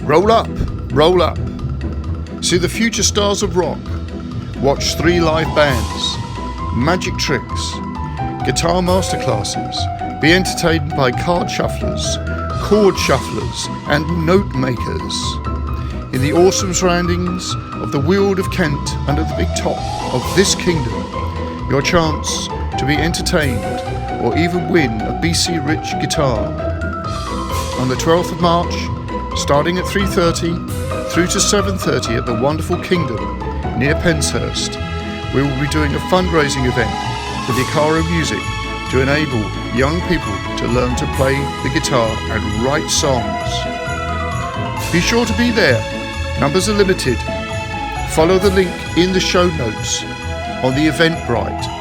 Roll up, roll up. See the future stars of rock. Watch 3 live bands, magic tricks, guitar masterclasses. Be entertained by card shufflers, chord shufflers, and note makers. In the awesome surroundings of the Weald of Kent, under the big top of this kingdom, your chance to be entertained or even win a BC Rich guitar. On the 12th of March, starting at 3:30 through to 7:30 at the wonderful Kingdom near Penshurst, we will be doing a fundraising event for the Akara Music to enable young people to learn to play the guitar and write songs. Be sure to be there. Numbers are limited. Follow the link in the show notes on the Eventbrite.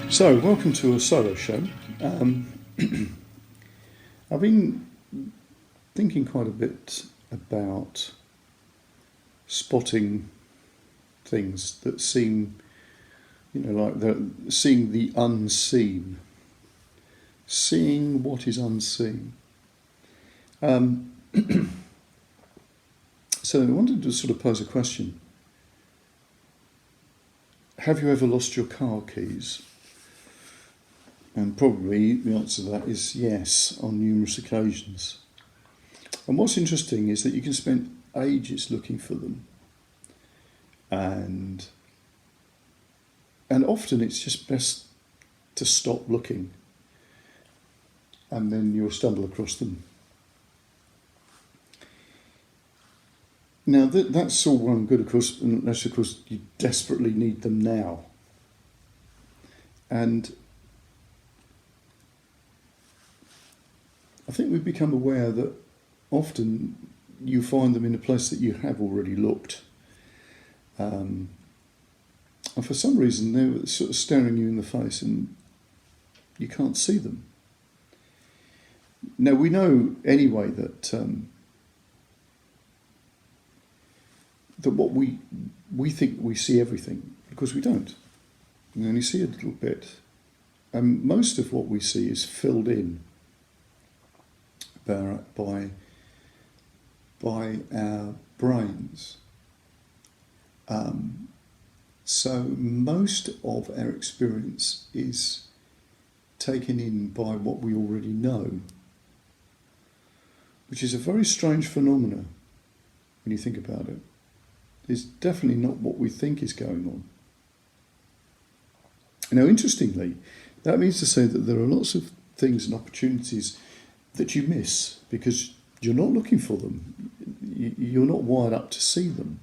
So, welcome to a solo show. I've been thinking quite a bit about spotting things that seem, like seeing the unseen, seeing what is unseen. So I wanted to sort of pose a question. Have you ever lost your car keys? And probably the answer to that is yes, on numerous occasions. And what's interesting is that you can spend ages looking for them. And often it's just best to stop looking. And then you'll stumble across them. Now that's all well and good, of course, unless of course you desperately need them now. And I think we've become aware that often you find them in a place that you have already looked. And for some reason they're sort of staring you in the face and you can't see them. Now we know anyway that that what we think we see everything, because we don't. We only see a little bit. And most of what we see is filled in by our brains. So most of our experience is taken in by what we already know, which is a very strange phenomenon when you think about it. It's definitely not what we think is going on. Now, interestingly, that means to say that there are lots of things and opportunities that you miss because you're not looking for them. You're not wired up to see them.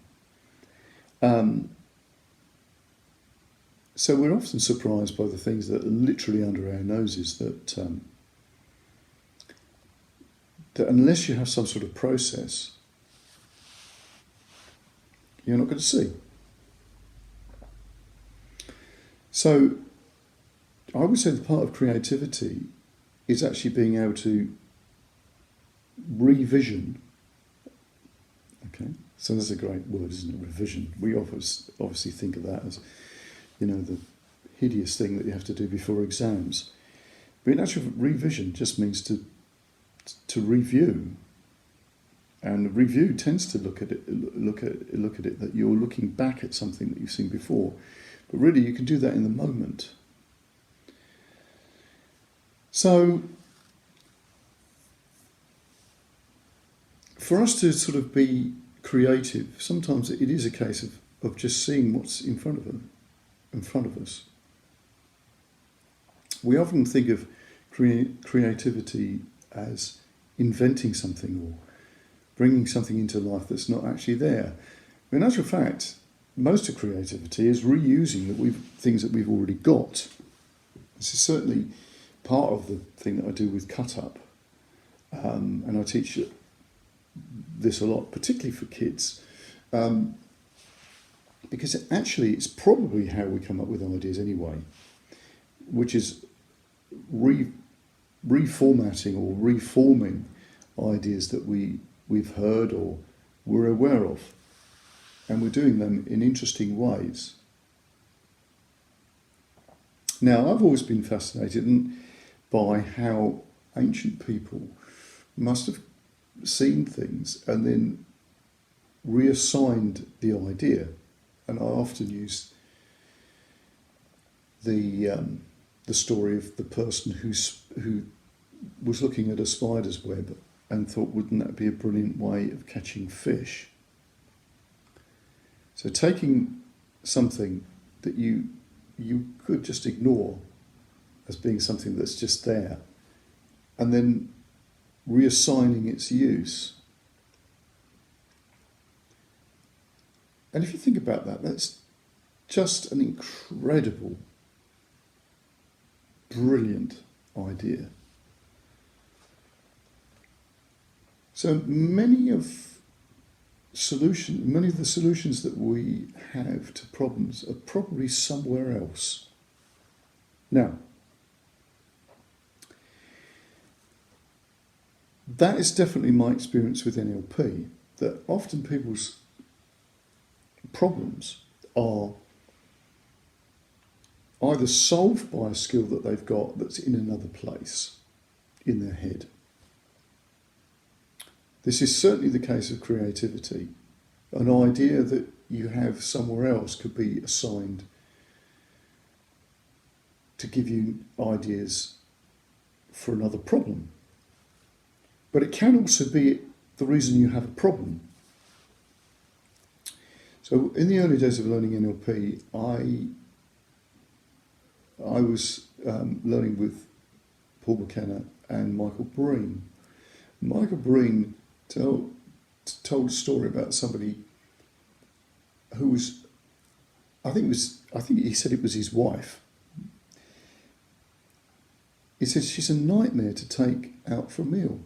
So we're often surprised by the things that are literally under our noses that unless you have some sort of process, you're not going to see. So I would say the part of creativity is actually being able to revision. Okay, so that's a great word, isn't it? Revision. We obviously think of that as, the hideous thing that you have to do before exams. But in actual revision just means to review. And review tends to look at it that you're looking back at something that you've seen before. But really you can do that in the moment. So for us to sort of be creative, sometimes it is a case of just seeing what's in front of us. We often think of creativity as inventing something or bringing something into life that's not actually there. In actual fact, most of creativity is reusing things that we've already got. This is certainly part of the thing that I do with Cut Up, and I teach this a lot, particularly for kids, because it's probably how we come up with ideas anyway, which is reformatting or reforming ideas that we've heard or we're aware of, and we're doing them in interesting ways. Now, I've always been fascinated by how ancient people must have seen things and then reassigned the idea, and I often use the story of the person who was looking at a spider's web and thought, wouldn't that be a brilliant way of catching fish? So taking something that you could just ignore as being something that's just there, and then reassigning its use. And if you think about that, that's just an incredible, brilliant idea. So many of the solutions that we have to problems are probably somewhere else. Now, that is definitely my experience with NLP, that often people's problems are either solved by a skill that they've got that's in another place in their head. This is certainly the case of creativity. An idea that you have somewhere else could be assigned to give you ideas for another problem. But it can also be the reason you have a problem. So in the early days of learning NLP, I was learning with Paul McKenna and Michael Breen. Michael Breen told a story about somebody who was, I think he said it was his wife. He said she's a nightmare to take out for a meal.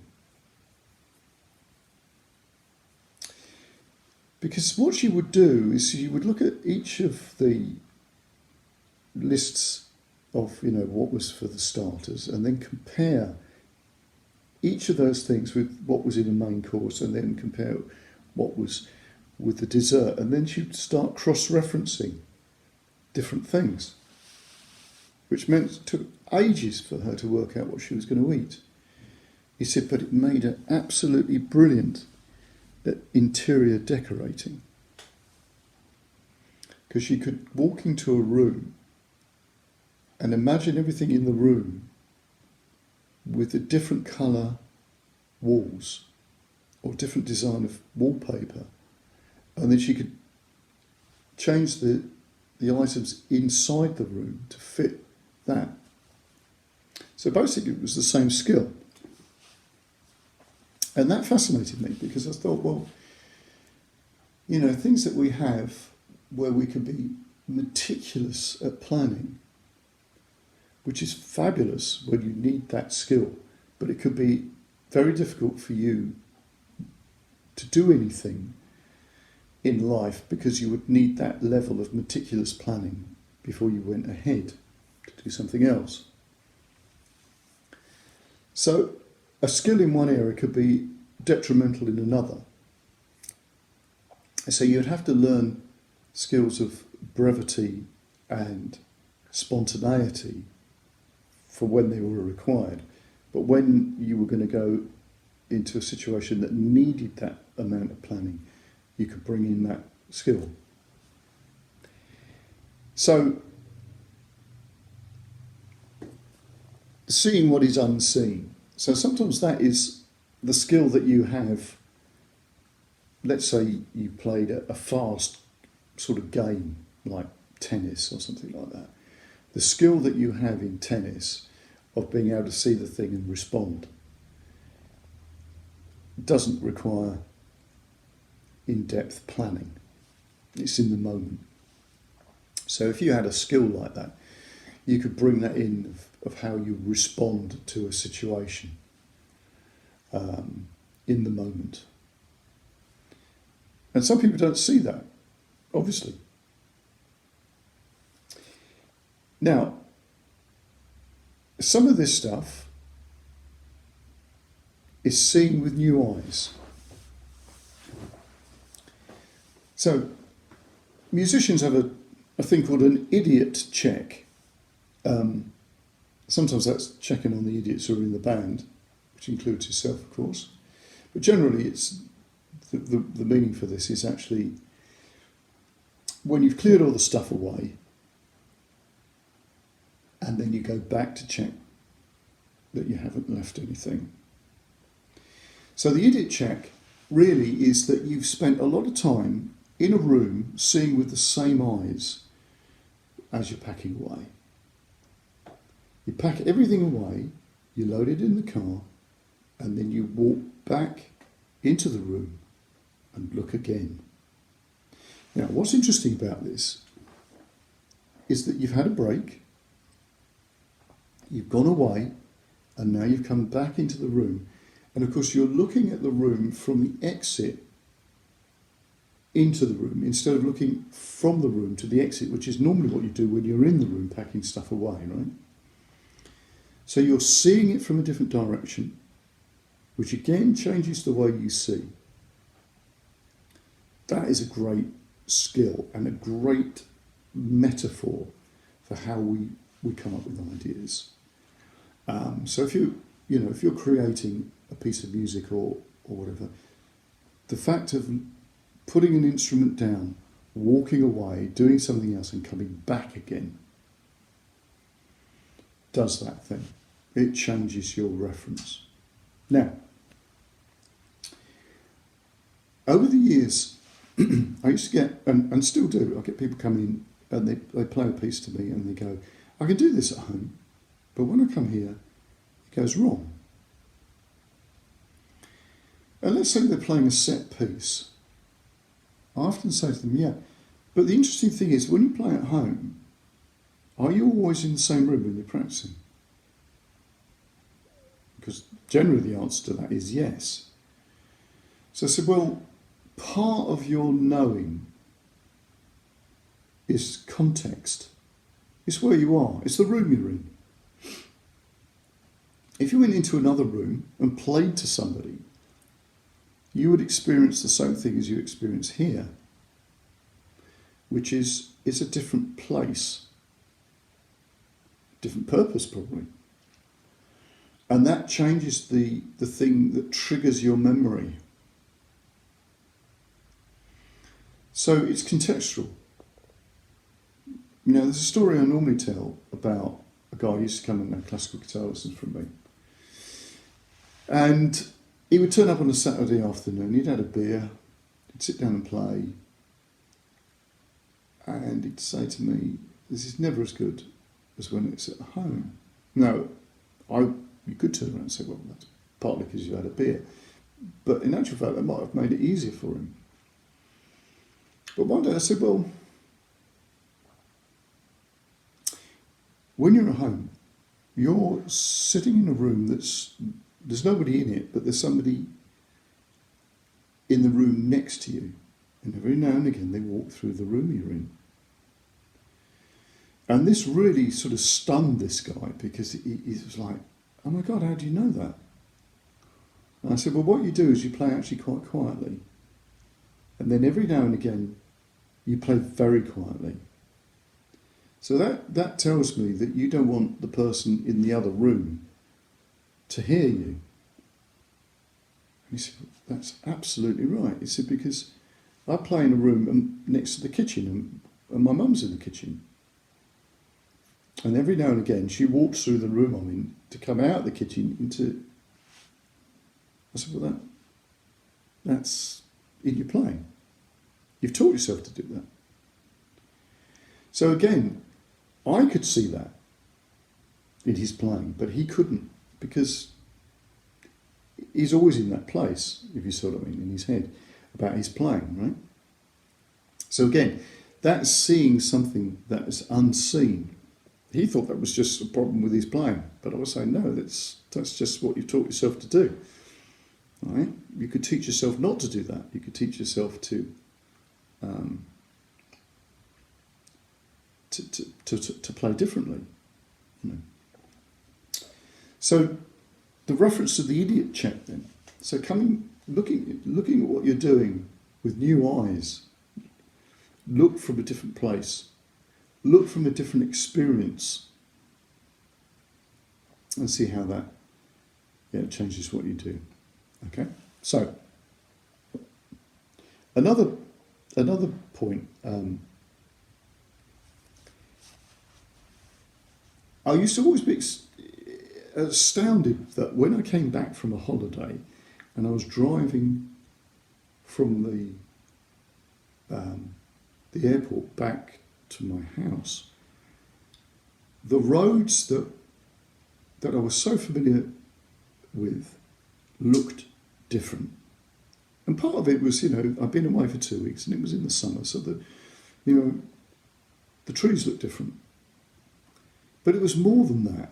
Because what she would do is she would look at each of the lists of, what was for the starters, and then compare each of those things with what was in the main course, and then compare what was with the dessert. And then she'd start cross-referencing different things, which meant it took ages for her to work out what she was going to eat. He said, but it made her absolutely brilliant at interior decorating, because she could walk into a room and imagine everything in the room with a different colour walls or different design of wallpaper, and then she could change the items inside the room to fit that. So basically it was the same skill. And that fascinated me, because I thought, well, things that we have where we can be meticulous at planning, which is fabulous when you need that skill, but it could be very difficult for you to do anything in life because you would need that level of meticulous planning before you went ahead to do something else. So a skill in one area could be detrimental in another. So you'd have to learn skills of brevity and spontaneity for when they were required. But when you were going to go into a situation that needed that amount of planning, you could bring in that skill. So, seeing what is unseen. So sometimes that is the skill that you have. Let's say you played a fast sort of game like tennis or something like that. The skill that you have in tennis of being able to see the thing and respond doesn't require in-depth planning. It's in the moment. So if you had a skill like that, you could bring that in of how you respond to a situation in the moment. And some people don't see that, obviously. Now, some of this stuff is seen with new eyes. So, musicians have a thing called an idiot check. Sometimes that's checking on the idiots who are in the band, which includes yourself, of course. But generally, it's the meaning for this is actually when you've cleared all the stuff away, and then you go back to check that you haven't left anything. So the idiot check really is that you've spent a lot of time in a room seeing with the same eyes as you're packing away. You pack everything away, you load it in the car, and then you walk back into the room and look again. Now, what's interesting about this is that you've had a break, you've gone away, and now you've come back into the room. And of course, you're looking at the room from the exit into the room instead of looking from the room to the exit, which is normally what you do when you're in the room packing stuff away, right? So you're seeing it from a different direction, which again changes the way you see. That is a great skill and a great metaphor for how we come up with ideas. So if you're creating a piece of music or whatever, the fact of putting an instrument down, walking away, doing something else and coming back again does that thing. It changes your reference. Now, over the years, I used to get, and still do, I get people come in and they play a piece to me and they go, I can do this at home, but when I come here, it goes wrong. And let's say they're playing a set piece. I often say to them, yeah, but the interesting thing is when you play at home, are you always in the same room when you're practicing? Because generally the answer to that is yes. So I said, well, part of your knowing is context. It's where you are. It's the room you're in. If you went into another room and played to somebody, you would experience the same thing as you experience here, which is it's a different place, different purpose probably. And that changes the thing that triggers your memory. So it's contextual. You know, there's a story I normally tell about a guy who used to come and have classical guitar lessons from me. And he would turn up on a Saturday afternoon, he'd had a beer, he'd sit down and play, and he'd say to me, this is never as good as when it's at home. Now, you could turn around and say, well, that's partly because you had a beer. But in actual fact, that might have made it easier for him. But one day I said, well, when you're at home, you're sitting in a room there's nobody in it, but there's somebody in the room next to you. And every now and again they walk through the room you're in. And this really sort of stunned this guy because he was like, oh my God, how do you know that? And I said, well, what you do is you play actually quite quietly. And then every now and again you play very quietly. So that tells me that you don't want the person in the other room to hear you. And he said, that's absolutely right. He said, because I play in a room next to the kitchen and my mum's in the kitchen. And every now and again she walks through the room I'm in to come out of the kitchen into... I said, well, that's in your playing. You've taught yourself to do that. So again, I could see that in his playing, but he couldn't because he's always in that place, if you see what I mean, in his head, about his playing, right? So again, that's seeing something that is unseen. he thought that was just a problem with his playing. But I was saying, no, that's just what you've taught yourself to do. Right? You could teach yourself not to do that. You could teach yourself to play differently. You know. So the reference to the idiot check then. So looking at what you're doing with new eyes. Look from a different place. Look from a different experience. And see how that changes what you do. Okay? So another point. I used to always be astounded that when I came back from a holiday and I was driving from the airport back to my house, the roads that I was so familiar with looked different. And part of it was, I'd been away for 2 weeks and it was in the summer, so the trees looked different. But it was more than that.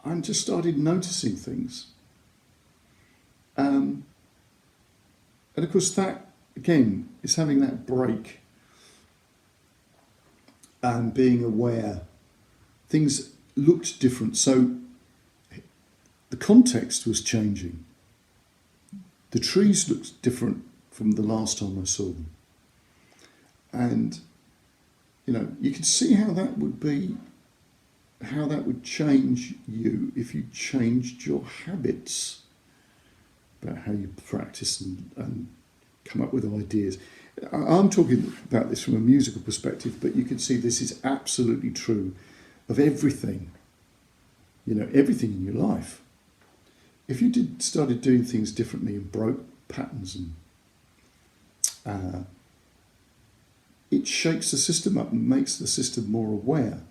I just started noticing things. And of course that, again, is having that break and being aware. Things looked different. So the context was changing. The trees looked different from the last time I saw them. And, you can see how that would change you if you changed your habits about how you practice and come up with ideas. I'm talking about this from a musical perspective, but you can see this is absolutely true of everything, everything in your life. If you started doing things differently and broke patterns, and it shakes the system up and makes the system more aware.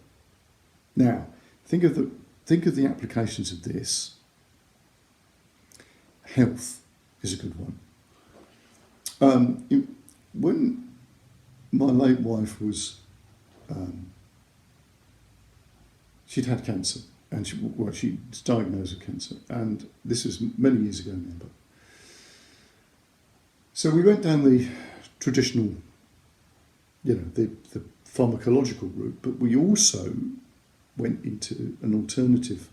Now, think of the applications of this. Health is a good one. When my late wife was, she'd had cancer, and she was diagnosed with cancer, and this was many years ago now. But so we went down the traditional, the pharmacological route, but we also went into an alternative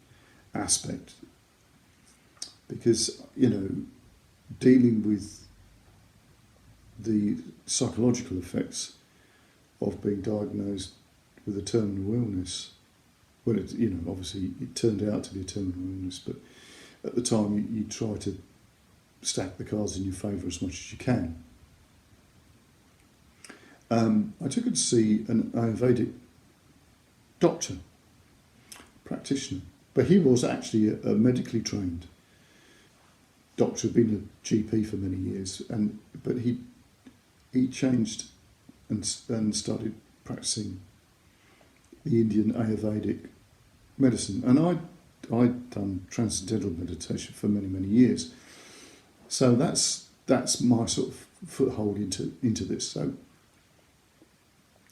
aspect because, dealing with the psychological effects of being diagnosed with a terminal illness. Well, obviously it turned out to be a terminal illness, but at the time you try to stack the cards in your favour as much as you can. I took her to see an Ayurvedic doctor, practitioner, but he was actually a medically trained doctor, had been a GP for many years, but he changed and started practicing the Indian Ayurvedic medicine. And I'd done transcendental meditation for many, many years. So that's my sort of foothold into this. So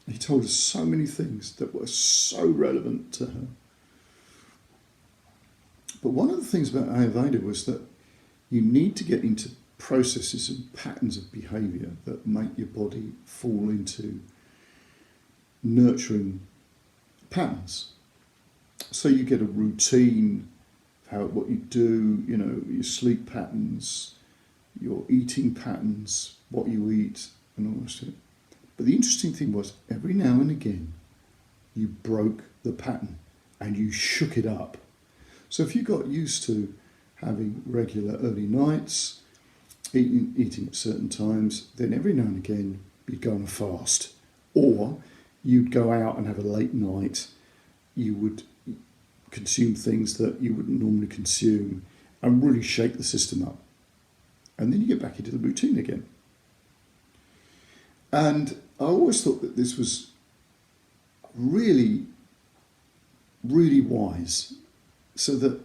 he told us so many things that were so relevant to her. But one of the things about Ayurveda was that you need to get into processes and patterns of behaviour that make your body fall into nurturing patterns. So you get a routine of what you do, your sleep patterns, your eating patterns, what you eat, and all that stuff. But the interesting thing was, every now and again, you broke the pattern and you shook it up. So if you got used to having regular early nights, eating at certain times, then every now and again you'd go on a fast, or you'd go out and have a late night. You would consume things that you wouldn't normally consume and really shake the system up. And then you get back into the routine again. And I always thought that this was really, really wise, so that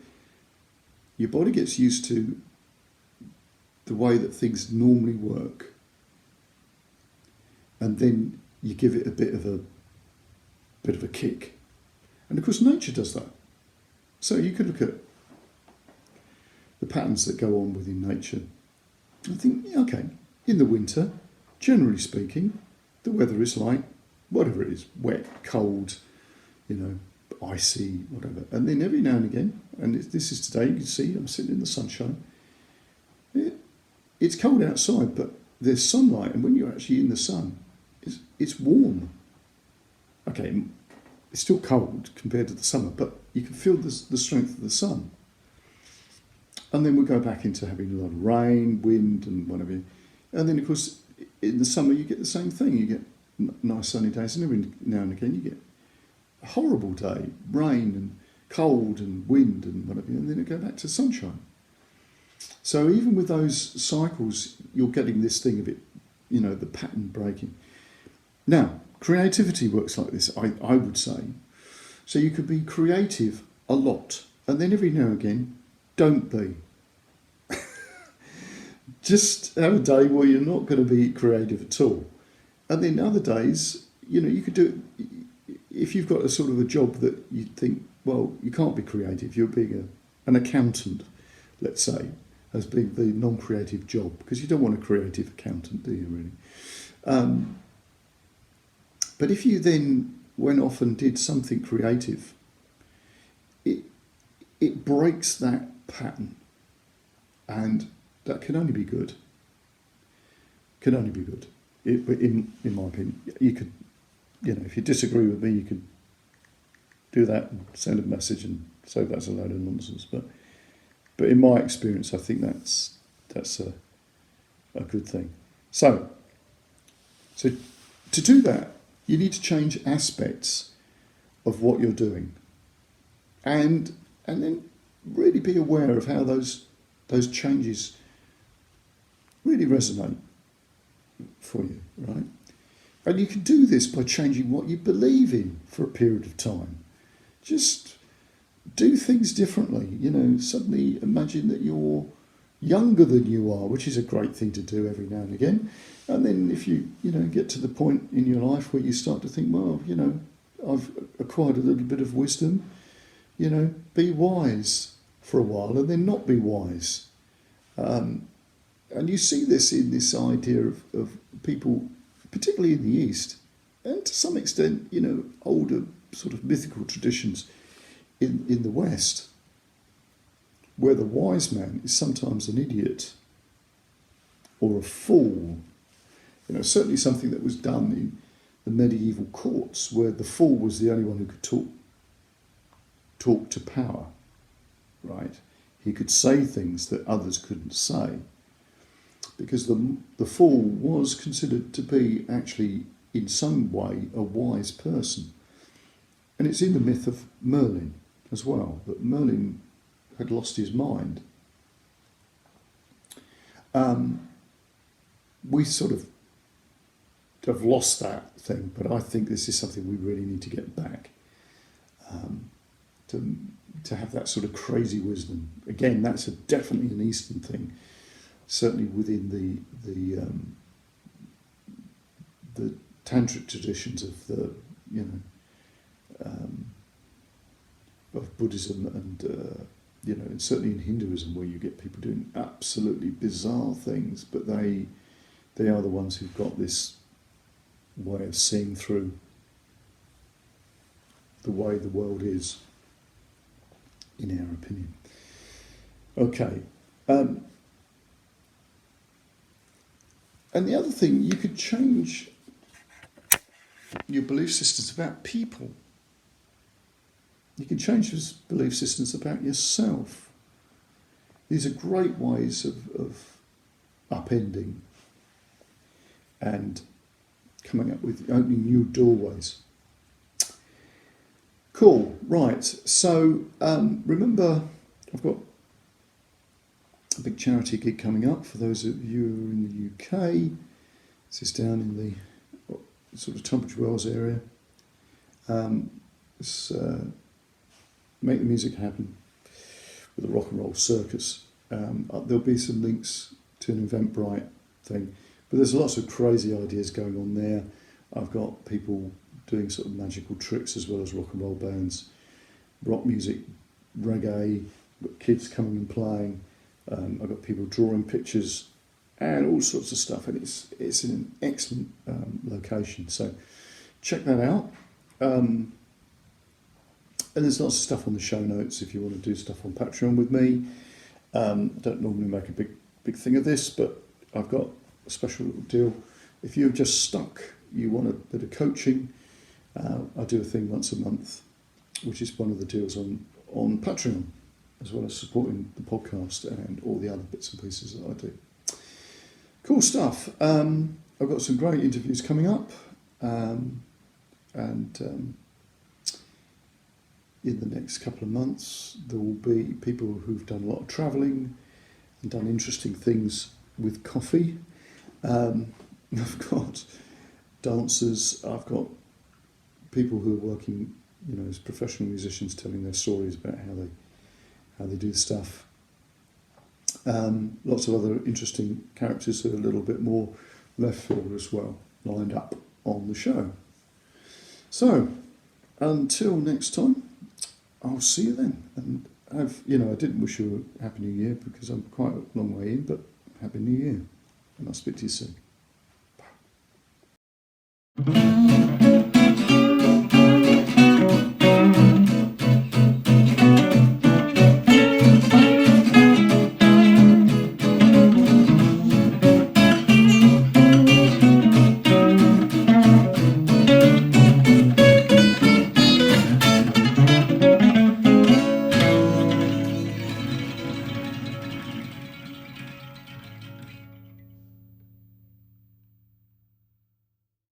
your body gets used to the way that things normally work, and then you give it a bit of a kick, And of course nature does that. So you could look at the patterns that go on within nature. I think, okay, in the winter, generally speaking, the weather is like, whatever it is, wet, cold, icy, whatever. And then every now and again, and this is today, you can see I'm sitting in the sunshine. It's cold outside, but there's sunlight, and when you're actually in the sun, it's warm. Okay, it's still cold compared to the summer, but you can feel the strength of the sun. And then we go back into having a lot of rain, wind, and whatever. And then, of course, in the summer you get the same thing. You get nice sunny days, and every now and again you get a horrible day, rain and cold and wind and whatever, and then it go back to sunshine. So even with those cycles, you're getting this thing of it, the pattern breaking. Now, creativity works like this, I would say. So you could be creative a lot, and then every now and again, don't be. Just have a day where you're not going to be creative at all. And then other days, you could do it. If you've got a sort of a job that you think, well, you can't be creative, you're being an accountant, let's say, as being the non-creative job, because you don't want a creative accountant, do you really? But if you then went off and did something creative, it breaks that pattern, and that can only be good. Can only be good. In my opinion, you could, if you disagree with me, you could do that and send a message and say that's a load of nonsense. But in my experience, I think that's a good thing. So to do that, you need to change aspects of what you're doing, and then really be aware of how those changes really resonate for you, right? And you can do this by changing what you believe in for a period of time. Just do things differently. Suddenly imagine that you're younger than you are, which is a great thing to do every now and again. And then if you get to the point in your life where you start to think, well, I've acquired a little bit of wisdom, be wise for a while and then not be wise. And you see this in this idea of people, particularly in the East, and to some extent, older sort of mythical traditions in the West, where the wise man is sometimes an idiot or a fool. Certainly something that was done in the medieval courts, where the fool was the only one who could talk to power, right? He could say things that others couldn't say, because the fool was considered to be actually in some way a wise person. And it's in the myth of Merlin as well, that Merlin had lost his mind. We sort of have lost that thing, but I think this is something we really need to get back, to have that sort of crazy wisdom. Again, that's definitely an Eastern thing, certainly within the tantric traditions of the of Buddhism and certainly in Hinduism, where you get people doing absolutely bizarre things, but they are the ones who've got this way of seeing through the way the world is, in our opinion. Okay. And the other thing, you could change your belief systems about people. You can change your belief systems about yourself. These are great ways of upending and coming up with opening new doorways. Cool, right. So remember, I've got a big charity gig coming up for those of you who are in the UK. This is down in the sort of Tunbridge Wells area. It's Make the Music Happen with a rock and roll circus. There'll be some links to an Eventbrite thing, but there's lots of crazy ideas going on there. I've got people doing sort of magical tricks as well as rock and roll bands. rock music, reggae, I've got kids coming and playing, I've got people drawing pictures and all sorts of stuff, and it's in an excellent location, so check that out. And there's lots of stuff on the show notes if you want to do stuff on Patreon with me. I don't normally make a big thing of this, but I've got a special little deal. If you're just stuck, you want a bit of coaching, I do a thing once a month, which is one of the deals on Patreon, as well as supporting the podcast and all the other bits and pieces that I do. Cool stuff. I've got some great interviews coming up, and in the next couple of months there will be people who've done a lot of travelling and done interesting things with coffee. I've got dancers, I've got people who are working, as professional musicians, telling their stories about how they do stuff. Lots of other interesting characters who are a little bit more left field as well, lined up on the show. So, until next time, I'll see you then. And I didn't wish you a Happy New Year because I'm quite a long way in, but Happy New Year. And I'll speak to you soon. Bye.